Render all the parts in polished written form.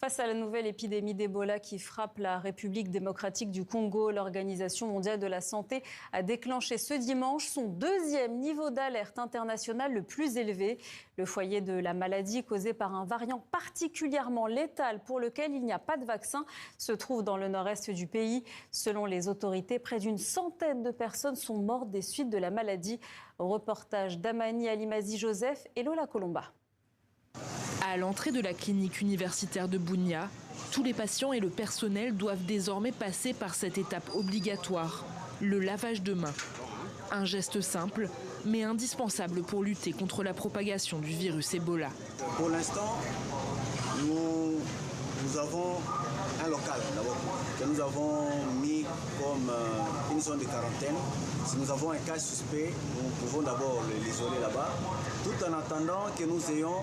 Face à la nouvelle épidémie d'Ebola qui frappe la République démocratique du Congo, l'Organisation mondiale de la santé a déclenché ce dimanche son deuxième niveau d'alerte international le plus élevé. Le foyer de la maladie causée par un variant particulièrement létal pour lequel il n'y a pas de vaccin se trouve dans le nord-est du pays. Selon les autorités, près d'une centaine de personnes sont mortes des suites de la maladie. Reportage d'Amani Alimazi Joseph et Lola Colomba. À l'entrée de la clinique universitaire de Bunia, tous les patients et le personnel doivent désormais passer par cette étape obligatoire, le lavage de mains. Un geste simple, mais indispensable pour lutter contre la propagation du virus Ebola. Pour l'instant, nous avons un local d'abord que nous avons mis comme une zone de quarantaine. Si nous avons un cas suspect, nous pouvons d'abord l'isoler là-bas, tout en attendant que nous ayons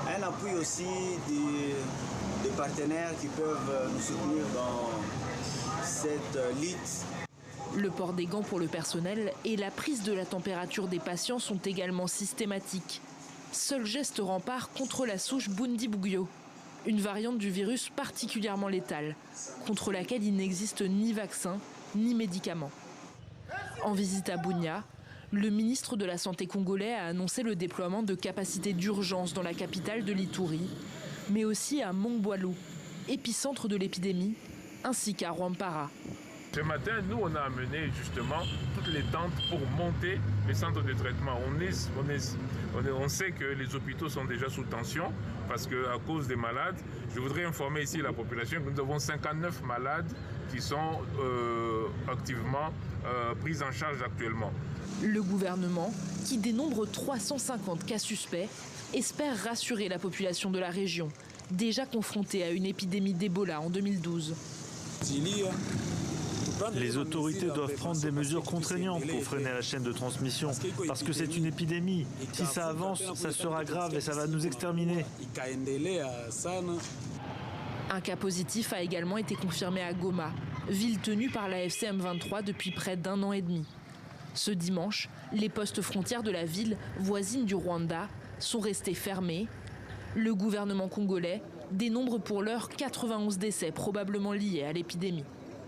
un appui aussi des partenaires qui peuvent nous soutenir dans cette lutte. Le port des gants pour le personnel et la prise de la température des patients sont également systématiques. Seul geste rempart contre la souche Bundibugyo, une variante du virus particulièrement létale, contre laquelle il n'existe ni vaccin ni médicaments. En visite à Bunia, le ministre de la Santé congolais a annoncé le déploiement de capacités d'urgence dans la capitale de l'Ituri, mais aussi à Mongboalou, épicentre de l'épidémie, ainsi qu'à Rwampara. Ce matin, nous, on a amené justement toutes les tentes pour monter les centres de traitement. On sait que les hôpitaux sont déjà sous tension parce qu'à cause des malades, je voudrais informer ici la population que nous avons 59 malades qui sont activement pris en charge actuellement. Le gouvernement, qui dénombre 350 cas suspects, espère rassurer la population de la région, déjà confrontée à une épidémie d'Ebola en 2012. Les autorités doivent prendre des mesures contraignantes pour freiner la chaîne de transmission, parce que c'est une épidémie. Si ça avance, ça sera grave et ça va nous exterminer. Un cas positif a également été confirmé à Goma, ville tenue par la FCM 23 depuis près d'1 an et demi. Ce dimanche, les postes frontières de la ville, voisine du Rwanda, sont restés fermés. Le gouvernement congolais dénombre pour l'heure 91 décès probablement liés à l'épidémie.